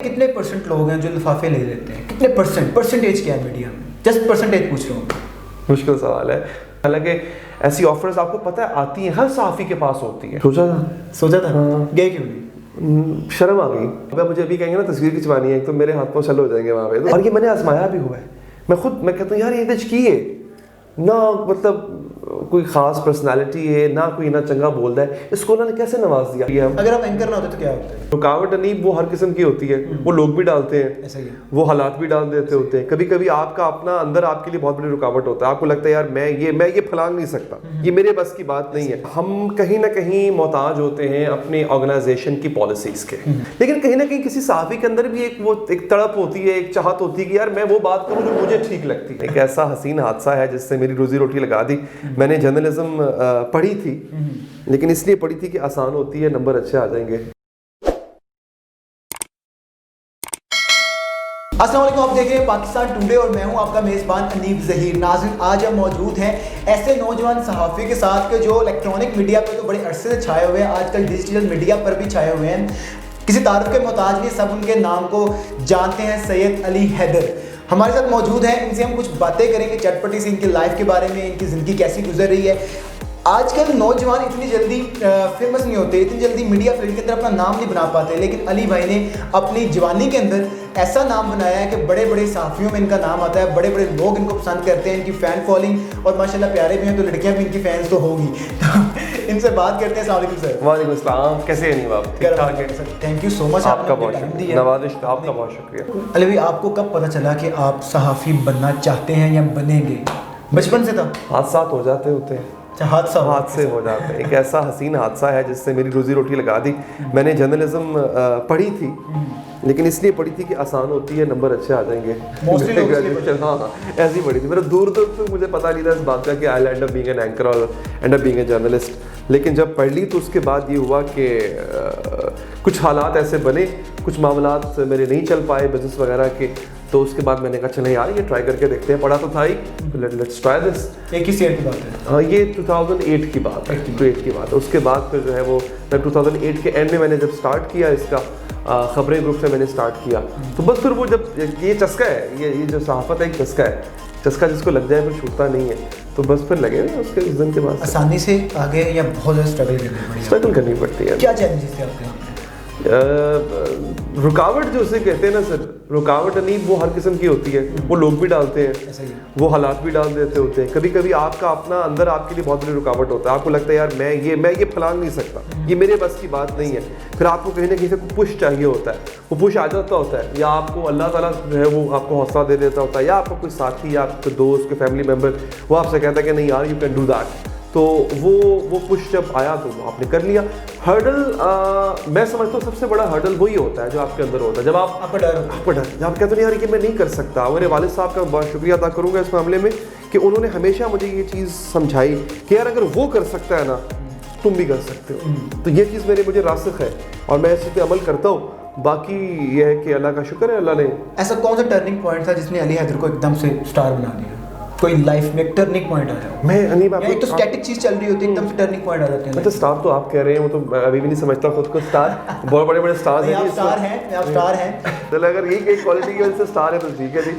कितने परसेंट लोग हैं जो लिफाफे ले लेते हैं? कितने परसेंटेज क्या है मीडिया में? जस्ट परसेंटेज पूछ रहा हूँ। मुश्किल सवाल है। हालांकि ऐसी ऑफर्स आपको पता है आती हैं, हर सहाफ़ी के पास होती है। सोचा था गए क्यों नहीं? शर्म आ गई। अगर मुझे अभी कहेंगे ना तस्वीर खिंचवानी है तो मेरे हाथ पाँव छल हो जाएंगे वहाँ पे। और ये मैंने आजमाया भी हुआ है। मैं कहता हूँ यार ये की है ना, मतलब कोई खास पर्सनालिटी है ना, कोई ना चंगा बोलता है, इसको उन्होंने कैसे नवाज दिया। अगर आप एंकर ना होते तो क्या होता है? रुकावट नहीं, वो हर किस्म की होती है। वो लोग भी डालते हैं, ऐसा ही है। वो हालात भी डाल देते होते हैं। कभी कभी आपका अपना अंदर आपके लिए बहुत बड़ी रुकावट होता है। आपको लगता है यार मैं ये फलांग नहीं सकता, ये मेरे बस की बात नहीं है। हम कहीं ना कहीं मोहताज होते हैं अपने ऑर्गेनाइजेशन की पॉलिसीज के, लेकिन कहीं ना कहीं किसी सहाफ़ी के अंदर भी एक तड़प होती है, एक चाहत होती है कि यार मैं वो बात करूँ जो मुझे ठीक लगती है। एक ऐसा हसीन हादसा है जिससे मेरी रोजी रोटी लगा दी। मैंने जर्नलिज्म पढ़ी थी, लेकिन इसलिए पढ़ी थी कि आसान होती है, नंबर अच्छे आ जाएंगे। अस्सलाम वालेकुम, आप देख रहे हैं पाकिस्तान टुडे और मैं हूं आपका मेज़बान अनीब ज़हीर। नाज़रीन, आज हम मौजूद हैं ऐसे नौजवान सहाफ़ी के साथ के जो इलेक्ट्रॉनिक मीडिया पे तो बड़े अरसे से छाए हुए हैं, आजकल डिजिटल मीडिया पर भी छाए हुए हैं। किसी तारुफ के मोहताज नहीं, सब उनके नाम को जानते हैं। सैयद अली हैदर हमारे साथ मौजूद हैं। इनसे हम कुछ बातें करेंगे चटपटी सी, इनकी लाइफ के बारे में, इनकी ज़िंदगी कैसी गुजर रही है। आजकल नौजवान इतनी जल्दी फेमस नहीं होते, इतनी जल्दी मीडिया फील्ड के अंदर अपना नाम नहीं बना पाते, लेकिन अली भाई ने अपनी जवानी के अंदर ऐसा नाम बनाया है कि बड़े बड़े सहाफ़ियों में इनका नाम आता है, बड़े बड़े लोग इनको पसंद करते हैं, इनकी फ़ैन फॉलोइंग, और माशाल्लाह प्यारे भी हैं तो लड़कियां भी इनकी फ़ैन्स तो होगी। इनसे बात करते हैं। अस्सलाम वालेकुम सर। वालेकुम अस्सलाम, कैसे हैं आप? ठीक ठाक है sir, thank you so much, आपका बहुत नवाज़िश, आपका बहुत शुक्रिया। अली भाई, आपको कब पता चला कि आप सहाफ़ी बनना चाहते हैं या बनेंगे? बचपन से था? हादसा हो जाते होते हैं, हादसे हो जाते हैं। एक ऐसा हसीन हादसा है जिससे मेरी रोजी रोटी लगा दी। मैंने जर्नलिज्म पढ़ी थी, लेकिन इसलिए पढ़ी थी कि आसान होती है, नंबर अच्छे आ जाएंगे। हाँ, ऐसी पढ़ी थी। मेरा दूर दूर तक मुझे पता नहीं था इस बात का कि I end up being an anchor or end up being a journalist. लेकिन जब पढ़ ली तो उसके बाद ये हुआ कि कुछ हालात ऐसे बने, कुछ मामलात मेरे नहीं चल पाए बिजनेस वगैरह के, तो उसके बाद मैंने कहा चले यार ये ट्राई करके देखते हैं। पढ़ा तो था ही, लेट्स ट्राई दिस। एक ही ईयर की बात है? हाँ, ये 2008 की बात है। 2008 की बात है। उसके बाद फिर जो है वो 2008 के एंड में मैंने जब स्टार्ट किया इसका खबरें ग्रुप से मैंने स्टार्ट किया, तो बस फिर वो जब ये चस्का है, ये जो सहाफ़त है एक चस्का है, चस्का जिसको लग जाए फिर छूटता नहीं है, तो बस फिर लगे उसके उस दिन के बाद। आसानी से आगे या बहुत ज़्यादा स्ट्रगल करनी पड़ती है? क्या चैलेंजेस थे आपके यहाँ? रुकावट जो उसे कहते हैं ना सर, रुकावट नहीं, वो हर किस्म की होती है। वो लोग भी डालते हैं, वो हालात भी डाल देते होते हैं। कभी कभी आपका अपना अंदर आपके लिए बहुत बड़ी रुकावट होता है। आपको लगता है यार मैं ये फलांग नहीं सकता, ये मेरे बस की बात नहीं है। फिर आपको कहीं ना कहीं से पुश चाहिए होता है, वो पुश आ जाता होता है, या आपको अल्लाह ताला जो है वो आपको हौसला दे देता होता है, या आपका कोई साथी या आपके दोस्त, कोई फैमिली मेम्बर वो आपसे कहता है कि नहीं यार यू कैन डू दैट। तो वो पुश जब आया तो वो आपने कर लिया। हर्डल मैं समझता हूँ सबसे बड़ा हर्डल वही होता है जो आपके अंदर होता है, जब आपका डर जब आप कहते हो यार कि मैं नहीं कर सकता। मेरे वालिद साहब का बहुत शुक्रिया अदा करूँगा इस मामले में कि उन्होंने हमेशा मुझे ये चीज़ समझाई कि यार अगर वो कर सकता है ना, तुम भी कर सकते हो। तो ये चीज़ मेरे रासिख है और मैं इस पर अमल करता हूँ। बाकी ये है कि अल्लाह का शुक्र है, अल्लाह ने। ऐसा कौन सा टर्निंग पॉइंट था जिसने अली हैदर को एकदम से स्टार बना दिया? कोई लाइफ में टर्निंग पॉइंट आया? मैं अनीब आपको एक तो स्टैटिक चीज चल रही होती है, एकदम से टर्निंग पॉइंट आ जाते हैं। तो स्टार तो आप कह रहे हैं, वो तो अभी भी नहीं समझता खुद को स्टार। बहुत बड़े बड़े स्टार्स हैं। आप स्टार हैं। चलो अगर ये एक क्वालिटी की वजह से स्टार है तो ठीक है जी।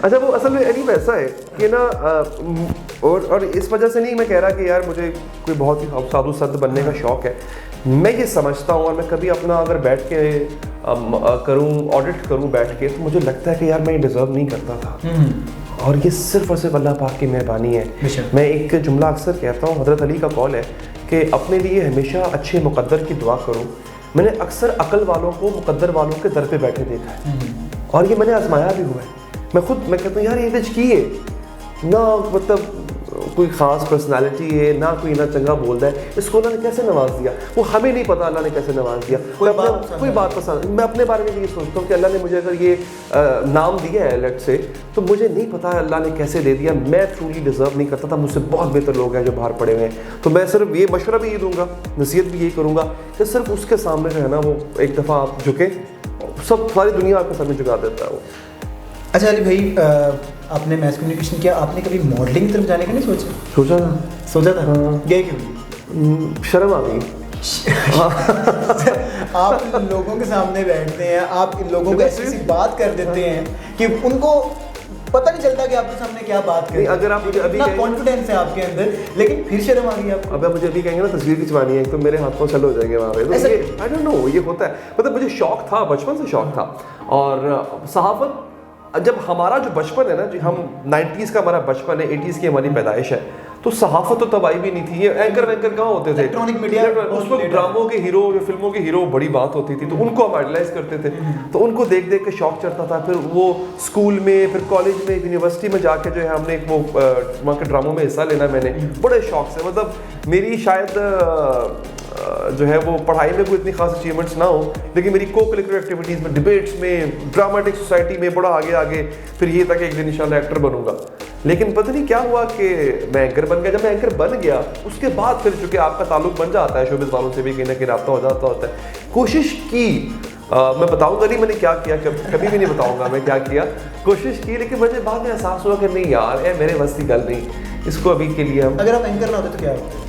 अच्छा, वो असल में अनीब ऐसा है कि ना और इस वजह से नहीं मैं कह रहा कि यार मुझे कोई बहुत ही साधु संत बनने का शौक है। मैं ये समझता हूँ, और मैं कभी अपना अगर बैठ के करूँ, ऑडिट करूँ बैठ के, तो मुझे लगता है कि यार मैं ये डिज़र्व नहीं करता था, और ये सिर्फ और सिर्फ अल्लाह पाक की मेहरबानी है। मैं एक जुमला अक्सर कहता हूँ, हज़रत अली का कौल है कि अपने लिए हमेशा अच्छे मुक़द्दर की दुआ करो। मैंने अक्सर अकल वालों को मुक़द्दर वालों के दर पे बैठे देखा है, और ये मैंने आजमाया भी हुआ है। मैं कहता हूँ यार ये की है ना, मतलब कोई ख़ास पर्सनालिटी है ना, कोई ना चंगा बोलता है, इसको अल्लाह ने कैसे नवाज दिया वो हमें नहीं पता। अल्लाह ने कैसे नवाज दिया, कोई बात पसंद। मैं अपने बारे में भी ये सोचता हूँ कि अल्लाह ने मुझे अगर ये नाम दिया है लेट से, तो मुझे नहीं पता है अल्लाह ने कैसे दे दिया। मैं ट्रूली डिज़र्व नहीं करता था, मुझसे बहुत बेहतर लोग हैं जो बाहर पड़े हुए हैं। तो मैं सिर्फ ये मशवरा भी ये दूंगा, नसीहत भी यही करूँगा कि सिर्फ उसके सामने जो है ना वो एक दफ़ा आप झुके, सब सारी दुनिया आपके सामने झुका देता है वो। अच्छा अली भाई, आपने मैस कम्युनिकेशन किया, आपने कभी मॉडलिंग की तरफ जाने का नहीं सोचा था? सोचा था। हाँ। गए क्यों? शर्म आ गई। آپ لوگوں کے سامنے بیٹھتے ہیں, آپ لوگوں کو ایسی بات کر دیتے ہیں کہ ان کو پتہ نہیں چلتا کہ آپ کے سامنے کیا بات کریں. اگر آپ مجھے ابھی کانفیڈینس ہے آپ کے اندر, لیکن پھر شرم آ گئی آپ کو. اب آپ مجھے ابھی کہیں گے نا تصویر کھنچوانی ہے تو میرے ہاتھوں چل ہو جائیں گے وہاں پہ. آئی ڈونٹ نو, یہ ہوتا ہے. مطلب مجھے شوق تھا, بچپن سے شوق تھا. اور صحافت جب ہمارا جو بچپن ہے نا, جو ہم 90s کا ہمارا بچپن ہے, 80s کی ہماری پیدائش ہے, تو صحافت تو تب آئی بھی نہیں تھی. یہ اینکر وینکر کہاں ہوتے تھے, الیکٹرانک میڈیا اس وقت ڈراموں کے ہیرو یا فلموں کے ہیرو بڑی بات ہوتی تھی, تو ان کو ہم آئیڈلائز کرتے تھے. تو ان کو دیکھ دیکھ کے شوق چڑھتا تھا. پھر وہ اسکول میں, پھر کالج میں, یونیورسٹی میں جا کے جو ہے ہم نے ایک وہ وہاں کے ڈراموں میں حصہ لینا میں نے بڑے شوق سے. مطلب میری شاید جو ہے وہ پڑھائی میں کوئی اتنی خاص اچیومنٹس نہ ہو, لیکن میری کو کریکولر ایکٹیویٹیز میں, ڈبیٹس میں, ڈراماٹک سوسائٹی میں بڑا آگے آگے. پھر یہ تھا کہ ایک دن انشاءاللہ ایکٹر بنوں گا. لیکن پتہ نہیں کیا ہوا کہ میں اینکر بن گیا. جب میں اینکر بن گیا اس کے بعد پھر چونکہ آپ کا تعلق بن جاتا ہے شوبز والوں سے بھی, کہیں نہ کہیں رابطہ ہو جاتا ہوتا ہے. کوشش کی, میں بتاؤں گا نہیں میں نے کیا کیا, کبھی بھی نہیں بتاؤں گا میں کیا کیا. کوشش کی, لیکن مجھے بعد میں احساس ہوا کہ نہیں یار, میرے بس کی گل نہیں, اس کو ابھی کے لیے ہم. اگر آپ اینکر نہ ہوتے تو کیا ہوتا؟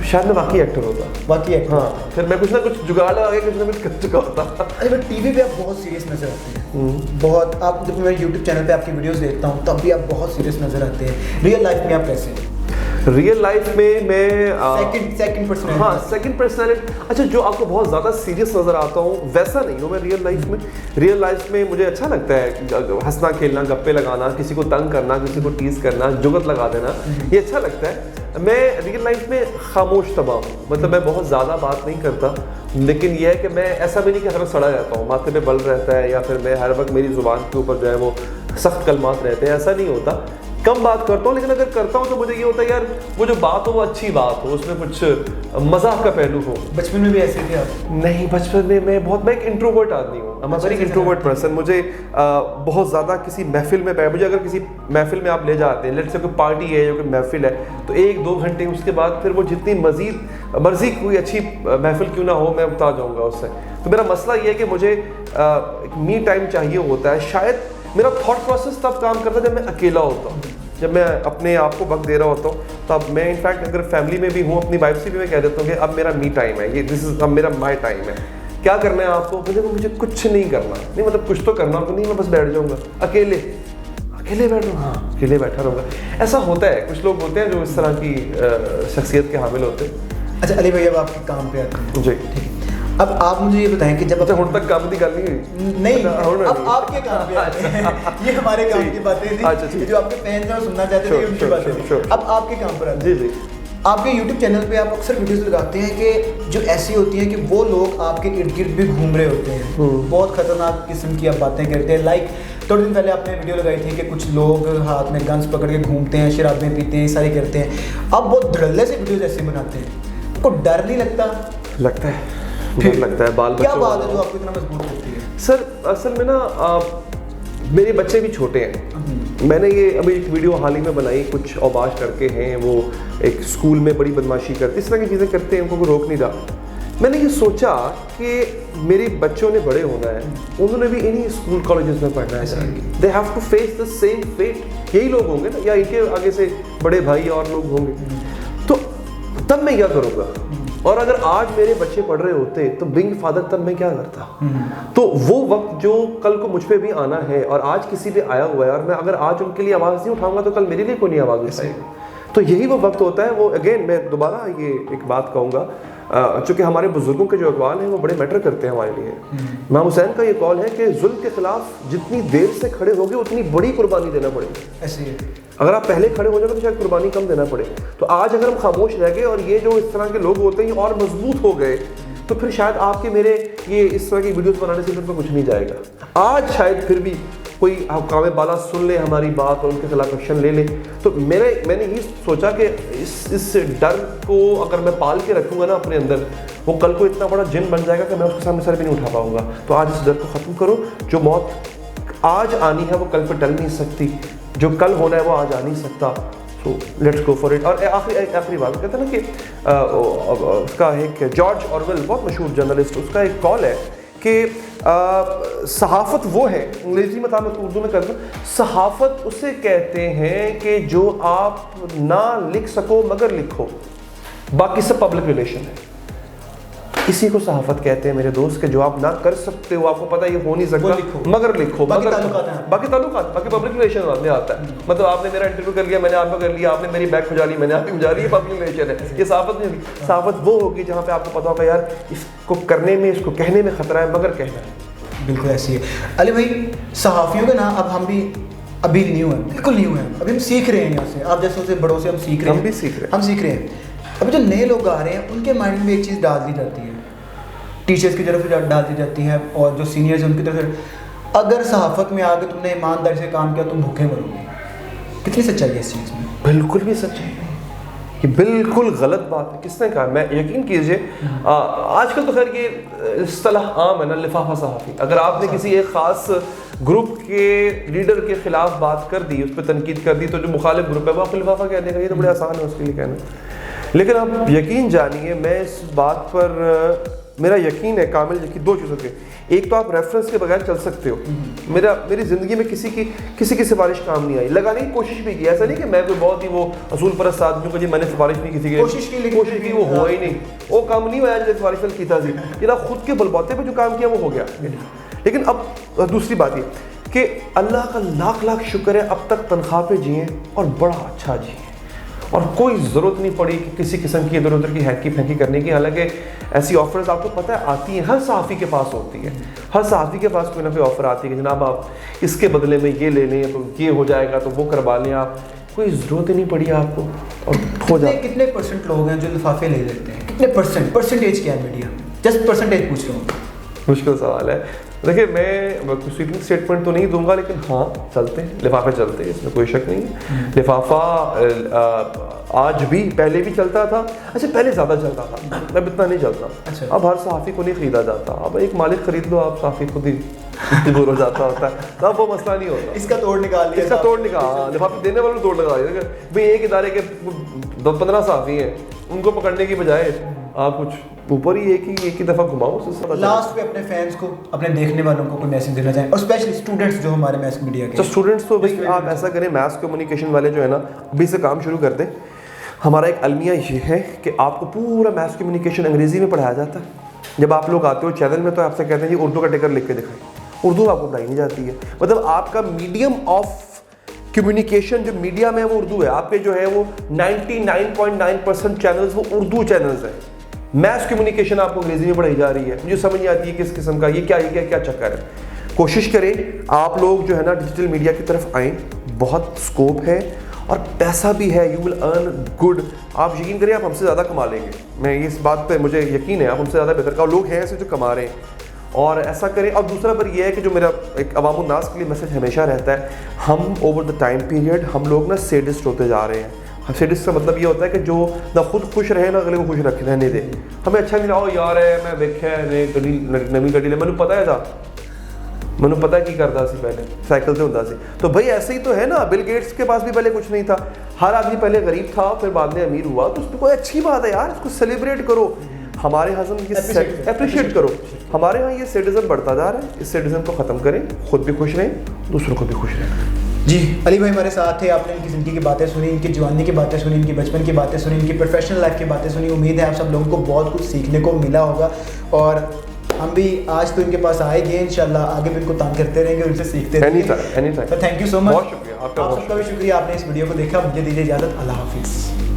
شاید میں واقعی ایکٹر ہوتا. واقعی ایکٹر, ہاں. پھر میں کچھ نہ کچھ جگاڑ لگا کے کچھ نہ کچھ کر چکا ہوتا. اچھا, بٹ ٹی وی پہ آپ بہت سیریس نظر آتے ہیں, بہت. آپ جب میں یوٹیوب چینل پہ آپ کی ویڈیوز دیکھتا ہوں تب بھی آپ بہت سیریس نظر آتے ہیں. ریئل لائف میں آپ کیسے ہیں؟ ریئل لائف میں سیکنڈ پرسنالٹی. اچھا, جو آپ کو بہت زیادہ سیریس نظر آتا ہوں ویسا نہیں ہوں میں ریئل لائف میں. ریئل لائف میں مجھے اچھا لگتا ہے ہنسنا کھیلنا, گپے لگانا, کسی کو تنگ کرنا, کسی کو ٹیز کرنا, جگت لگا دینا, یہ اچھا لگتا ہے. میں ریئل لائف میں خاموش طبع ہوں, مطلب میں بہت زیادہ بات نہیں کرتا, لیکن یہ ہے کہ میں ایسا بھی نہیں کہ ہر وقت سڑا رہتا ہوں, ماتھے پہ بل رہتا ہے, یا پھر میں ہر وقت میری زبان کے اوپر جو ہے وہ سخت کلمات رہتے ہیں, ایسا نہیں ہوتا. کم بات کرتا ہوں, لیکن اگر کرتا ہوں تو مجھے یہ ہوتا ہے یار وہ جو بات ہو وہ اچھی بات ہو, اس میں کچھ مزاح کا پہلو ہو. بچپن میں بھی ایسے تھے آپ؟ نہیں, بچپن میں میں ایک انٹروورٹ آدمی ہوں. I'm a very introvert person. مجھے بہت زیادہ کسی محفل میں مجھے اگر کسی محفل میں آپ لے جاتے ہیں, لیٹس سے کوئی پارٹی ہے یا کوئی محفل ہے, تو 1-2 گھنٹے اس کے بعد پھر وہ جتنی مزید مرضی کوئی اچھی محفل کیوں نہ ہو میں اکتا جاؤں گا اس سے. تو میرا مسئلہ یہ ہے کہ مجھے ایک می ٹائم چاہیے ہوتا ہے. شاید میرا تھاٹ پروسیس تب کام کرتا ہے جب میں اکیلا ہوتا ہوں, جب میں اپنے آپ کو وقت دے رہا ہوتا ہوں. تب میں انفیکٹ اگر فیملی میں بھی ہوں, اپنی وائف سے بھی میں کہہ دیتا ہوں کہ اب میرا می ٹائم ہے, یہ دس از اب میرا مائی ٹائم ہے. کیا کرنا ہے آپ کو؟ مجھے کچھ نہیں کرنا, نہیں مطلب کچھ تو کرنا تو نہیں, میں بس بیٹھ جاؤں گا اکیلے بیٹھ رہا ہوں, ہاں اکیلے بیٹھا رہوں گا. ایسا ہوتا ہے, کچھ لوگ ہوتے ہیں جو اس طرح کی شخصیت کے حامل ہوتے ہیں. اچھا علی بھائی, اب آپ کے کام پہ آتے ہیں. جی ٹھیک ہے. اب آپ مجھے یہ بتائیں کہ جب ہوں تک کام کی گل نہیں ہوئی, نہیں اب آپ کے کام پہ آتے ہیں, یہ ہمارے کام کی باتیں تھیں جو آپ کے فینس ہیں سننا چاہتے تھے ان کی باتیں تھیں. اب آپ کے کام پر آتے ہیں. جی. آپ کے یوٹیوب چینل پہ آپ اکثر ویڈیوز لگاتے ہیں کہ جو ایسی ہوتی ہیں کہ وہ لوگ آپ کے ارد گرد بھی گھوم رہے ہوتے ہیں, بہت خطرناک قسم کی آپ باتیں کرتے ہیں. لائک تھوڑے دن پہلے آپ نے ویڈیو لگائی تھی کہ کچھ لوگ ہاتھ میں گنس پکڑ کے گھومتے ہیں, شرابیں پیتے ہیں, سارے کرتے ہیں. آپ بہت دھڑلے سے ویڈیوز ایسے بناتے ہیں, آپ کو ڈر نہیں لگتا؟ لگتا ہے بال بچوں. کیا بات ہے جو آپ کو اتنا مضبوط کرتی ہے؟ سر اصل میں نا میرے بچے بھی چھوٹے ہیں. میں نے یہ ابھی ایک ویڈیو حال ہی میں بنائی, کچھ اوباش لڑکے ہیں وہ ایک اسکول میں بڑی بدماشی کرتے, اس طرح کی چیزیں کرتے ہیں, ان کو کوئی روک نہیں رہا. میں نے یہ سوچا کہ میرے بچوں نے بڑے ہونا ہے, انہوں نے بھی انہی اسکول کالجز میں پڑھنا ہے, they have to face the same fate. یہی لوگ ہوں گے نا, یا ان کے آگے سے بڑے بھائی اور لوگ ہوں گے. تو تب میں کیا کروں گا, اور اگر آج میرے بچے پڑھ رہے ہوتے تو بینگ فادر تب میں کیا کرتا. تو وہ وقت جو کل کو مجھ پہ بھی آنا ہے اور آج کسی پہ آیا ہوا ہے, اور میں اگر آج ان کے لیے آواز نہیں اٹھاؤں گا تو کل میرے لیے کوئی نہیں آواز اٹھائے گا. تو یہی وہ وقت ہوتا ہے. وہ اگین میں دوبارہ یہ ایک بات کہوں گا, چونکہ ہمارے بزرگوں کے جو اقوال ہیں وہ بڑے میٹر کرتے ہیں ہمارے لیے. امام حسین کا یہ قول ہے کہ ظلم کے خلاف جتنی دیر سے کھڑے ہوگے اتنی بڑی قربانی دینا پڑے گی. ایسے ہی اگر آپ پہلے کھڑے ہو جائیں گے تو شاید قربانی کم دینا پڑے. تو آج اگر ہم خاموش رہ گئے اور یہ جو اس طرح کے لوگ ہوتے ہیں اور مضبوط ہو گئے, تو پھر شاید آپ کے میرے یہ اس طرح کی ویڈیوز بنانے سے پھر تو کچھ نہیں جائے گا. آج شاید پھر بھی کوئی حکام بالا سن لے ہماری بات اور ان کے خلاف ایکشن لے لے. تو میں نے یہ سوچا کہ اس ڈر کو اگر میں پال کے رکھوں گا نا اپنے اندر, وہ کل کو اتنا بڑا جن بن جائے گا کہ میں اس کے سامنے سر بھی نہیں اٹھا پاؤں گا. تو آج اس ڈر کو ختم کرو. جو موت آج آنی ہے وہ کل پہ ٹل نہیں سکتی, جو کل ہونا ہے وہ آج آ نہیں سکتا. So let's go for it. اور آخری بات کہتے ہیں نا کہ اس کا ایک جارج آرویل بہت مشہور جرنلسٹ, اس کا ایک کال ہے کہ صحافت وہ ہے, انگریزی میں تھا میں اردو میں کرتا ہوں, صحافت اسے کہتے ہیں کہ جو آپ نہ لکھ سکو مگر لکھو, باقی سب پبلک ریلیشن ہے. इसी को सहाफत कहते हैं मेरे दोस्त, के जो आप ना कर सकते हो, आपको पता है ये हो नहीं सकता, मगर लिखो, बाकी ताल्लुकात, बाकी पब्लिक रिलेशन में आता है। मतलब आपने मेरा इंटरव्यू कर लिया, मैंने आपका कर लिया, आपने मेरी बैग खुजा ली, मैंने आपकी खुजा ली, ये पब्लिक रिलेशन है, ये सहाफत नहीं होगी। सहाफत वो होगी जहाँ पे आपको पता होगा यार इसको करने में, इसको कहने में खतरा है, मगर कहना है। बिल्कुल ऐसी है अली भाई। सहाफ़ियों का ना अब हम भी अभी न्यू है, बिल्कुल न्यू है, अभी हम सीख रहे हैं यहाँ से, आप जैसे बड़ों से हम सीख रहे हैं, हम सीख रहे हैं। अभी जो नए लोग आ रहे हैं उनके माइंड में एक चीज़ डाल दी जाती है, टीचर्स की तरफ से डाल दी जाती है और जो सीनियर्स हैं उनकी तरफ से, अगर सहाफ़त में आकर तुमने ईमानदारी से काम किया तुम भूखे मरोगे। कितनी सच्चाई है इस चीज़ में? बिल्कुल भी सच्चाई नहीं, ये बिल्कुल गलत बात है। किसने कहा? मैं यकीन कीजिए आजकल तो खैर ये इस्तिलाह आम है ना, लिफाफा सहाफ़ी। अगर आपने किसी एक ख़ास ग्रुप के लीडर के ख़िलाफ़ बात कर दी, उस पर तनकीद कर दी, तो जो मुखालिफ ग्रुप है वो आपको लिफाफा कह देगा, ये तो बड़े आसान है उसके लिए कहना। लेकिन आप यकीन जानिए, मैं इस बात पर मेरा यकीन है, कामिल यकीन, दो चीज़ों के। एक तो आप रेफरेंस के बगैर चल सकते हो। मेरी ज़िंदगी में किसी की सिफारिश काम नहीं आई, लगाने की कोशिश भी की। ऐसा नहीं कि मैं कोई बहुत ही वो असूल परस्त आदमी हूँ, मैंने सिफारिश नहीं किसी की कोशिश की, वो हुआ ही नहीं, वो काम नहीं हुआ जो सिफारिश की था। ये खुद के बलबूते पे जो काम किया वो हो गया। लेकिन अब दूसरी बात ये कि अल्लाह का लाख लाख शुक्र है, अब तक तनख्वाह पे जिए और बड़ा अच्छा जिए, और कोई ज़रूरत नहीं पड़ी कि किसी किस्म की इधर उधर की हैंकी फैंकी करने की। हालांकि ऐसी ऑफर्स आपको पता है आती हैं, हर सहाफ़ी के पास होती है, हर सहाफ़ी के पास कोई ना कोई ऑफ़र आती है कि जनाब आप इसके बदले में ये ले लें तो ये हो जाएगा, तो वो करवा लें आप। कोई ज़रूरत ही नहीं पड़ी आपको और हो जाए। कितने परसेंट लोग हैं जो लिफाफे ले लेते हैं? कितने परसेंटेज क्या है मीडिया? जस्ट परसेंटेज पूछ रहा हूँ। मुश्किल सवाल है। देखिए, मैं स्वीपिंग स्टेटमेंट तो नहीं दूंगा, लेकिन हाँ चलते हैं, लिफाफे चलते हैं, इसमें कोई शक नहीं है। लिफाफा आज भी, पहले भी चलता था। अच्छा, पहले ज़्यादा चलता था, अब इतना नहीं चलता। अच्छा। अब हर सहाफ़ी को नहीं ख़रीदा जाता, अब एक मालिक ख़रीद लो, आप सहाफ़ी खुद ही दूर हो जाता होता है, तब वो मसला नहीं होता। इसका तोड़ निकाल लिया, इसका तोड़ निकाल, लिफाफे देने वालों तोड़ लगा दिया। भाई एक इदारे के 15 सहाफ़ी हैं, उनको पकड़ने की बजाय आप कुछ ऊपर ही एक ही दफ़ा घुमाओ। लास्ट पे अपने फैंस को, अपने देखने वालों को कोई मैसेज देना चाहें, और स्पेशली स्टूडेंट्स जो हमारे मैस मीडिया के। तो स्टूडेंट्स तो भाई आप ऐसा करें, मैस कम्युनिकेशन वाले जो है ना, अभी से काम शुरू कर दें। हमारा एक अलमिया ये है कि आपको पूरा मैस कम्युनिकेशन अंग्रेज़ी में पढ़ाया जाता है। जब आप लोग आते हो चैनल में तो आपसे कहते हैं जी उर्दू का टिकर लिख के दिखाएं, उर्दू आपको पढ़ाई नहीं जाती है। मतलब आपका मीडियम ऑफ कम्युनिकेशन जो मीडिया में है वो उर्दू है। आपके जो है वो 99.9% चैनल्स वो उर्दू चैनल्स हैं। मैस कम्युनिकेशन आपको अंग्रेजी में पढ़ाई जा रही है, मुझे समझ नहीं आती है किस किस्म का ये क्या चक्कर है। कोशिश करें आप लोग जो है ना डिजिटल मीडिया की तरफ आएँ, बहुत स्कोप है और पैसा भी है, यू विल अर्न गुड। आप यकीन करें, आप हमसे ज़्यादा कमा लेंगे, मैं इस बात पे मुझे यकीन है, आप हमसे ज़्यादा बेहतर का लोग हैं ऐसे जो कमा रहे हैं। और ऐसा करें। और दूसरा पर यह है कि जो मेरा एक अवामुन नास के लिए मैसेज हमेशा रहता है, हम ओवर द टाइम पीरियड हम लोग ना सेडिस्ट होते जा रहे हैं। सेडिस्ट का मतलब ये होता है कि जो ना खुद खुश रहे ना अगले को खुश रहने दे। हमें अच्छा नहीं लगा यार है मैं वेख्या नवी गड्डी ले, मैंने पता है था, मैंने पता की करता सी पहले साइकिल से होता सी। तो भाई ऐसे ही तो है ना, बिल गेट्स के पास भी पहले कुछ नहीं था, हर आदमी पहले गरीब था फिर बाद में अमीर हुआ, तो उसमें कोई अच्छी बात है यार, इसको सेलिब्रेट करो। हमारे यहाँ अप्रिशिएट करो। हमारे यहाँ ये सिटीजन बढ़ता जा रहा है, इस सिटीजन को ख़त्म करें, खुद भी खुश रहें, दूसरों को भी खुश रहें। जी अली भाई हमारे साथ थे, आपने इनकी ज़िंदगी की बातें सुनी, इनकी जवानी की बातें सुनी, इनकी बचपन की बातें सुनी, इनकी प्रोफेशनल लाइफ की बातें सुनी। उम्मीद है आप सब लोगों को बहुत कुछ सीखने को मिला होगा, और हम भी आज तो इनके पास आएंगे इंशाल्लाह, आगे भी इनको तंग करते रहेंगे, उनसे सीखते रहेंगे। Any time. Thank you so much, बहुत शुक्रिया, आप सबका भी शुक्रिया, आपने इस वीडियो को देखा। मुझे दीजिए इजाज़त, अल्लाह हाफिज़।